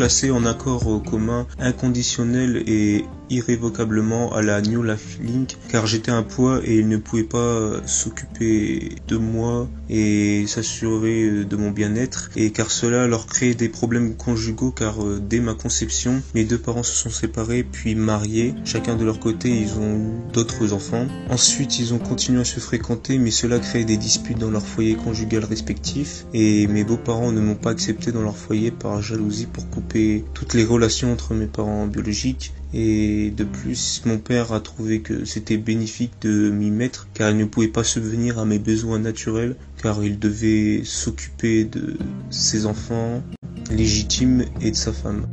placé en accord commun, inconditionnel et irrévocablement à la New Life Link, car j'étais un poids et ils ne pouvaient pas s'occuper de moi et s'assurer de mon bien-être, et car cela leur créait des problèmes conjugaux, car dès ma conception, mes deux parents se sont séparés puis mariés, chacun de leur côté ils ont eu d'autres enfants. Ensuite ils ont continué à se fréquenter, mais cela créait des disputes dans leur foyer conjugal respectif, et mes beaux-parents ne m'ont pas accepté dans leur foyer par jalousie pour couper toutes les relations entre mes parents biologiques. Et de plus, mon père a trouvé que c'était bénéfique de m'y mettre, car il ne pouvait pas subvenir à mes besoins naturels, car il devait s'occuper de ses enfants légitimes et de sa femme.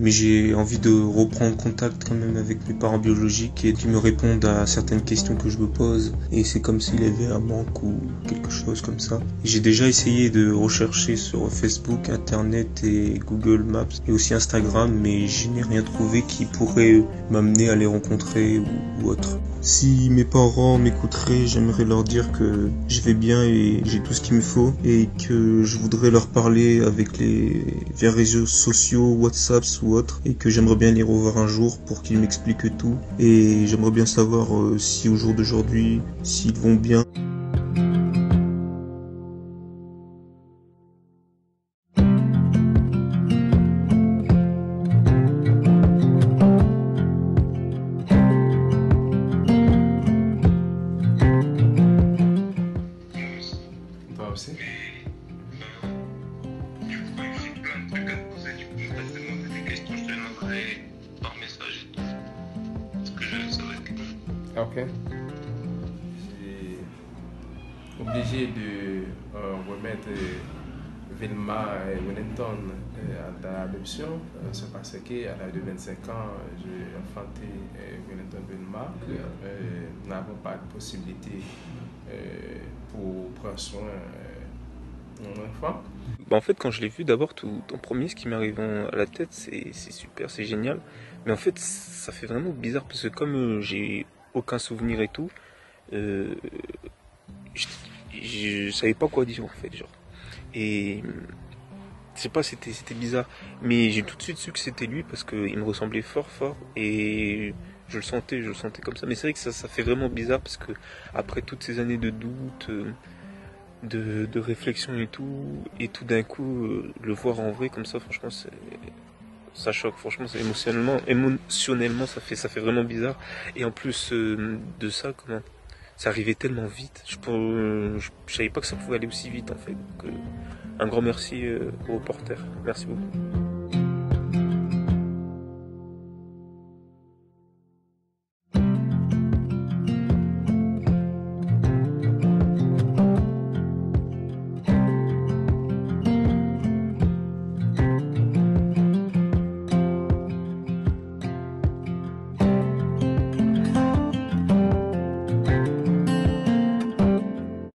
Mais j'ai envie de reprendre contact quand même avec mes parents biologiques et qu'ils me répondent à certaines questions que je me pose, et c'est comme s'il y avait un manque ou quelque chose comme ça. J'ai déjà essayé de rechercher sur Facebook, Internet et Google Maps et aussi Instagram, mais je n'ai rien trouvé qui pourrait m'amener à les rencontrer ou autre. Si mes parents m'écouteraient, j'aimerais leur dire que je vais bien et j'ai tout ce qu'il me faut, et que je voudrais leur parler avec via réseaux sociaux, WhatsApp ou autre, et que j'aimerais bien les revoir un jour pour qu'ils m'expliquent tout, et j'aimerais bien savoir si au jour d'aujourd'hui, s'ils vont bien. Toi aussi? Du coup, comme j'ai plein de trucs à te poser, du coup, je vais te demander des questions, je te demanderai par message et tout. Parce que ça va être long. Ok. J'ai obligé de remettre Vilma et Wellington à l'adoption. C'est parce qu'à l'âge de 25 ans, j'ai enfanté Wellington Vilma. Nous n'avons pas de possibilité pour prendre soin de mon enfant. En fait, quand je l'ai vu d'abord, tout en premier, ce qui m'arrive à la tête, c'est super, c'est génial. Mais en fait, ça fait vraiment bizarre parce que comme j'ai aucun souvenir et tout, euh, je savais pas quoi dire en fait, genre. Et je sais pas, c'était bizarre. Mais j'ai tout de suite su que c'était lui parce qu'il me ressemblait fort, fort, et je le sentais comme ça. Mais c'est vrai que ça fait vraiment bizarre parce que après toutes ces années de doute, de réflexion et tout d'un coup, le voir en vrai comme ça, franchement, ça choque. Franchement, c'est émotionnellement, ça fait vraiment bizarre. Et en plus de ça, ça arrivait tellement vite. Je savais pas que ça pouvait aller aussi vite en fait. Donc, un grand merci au reporter. Merci beaucoup.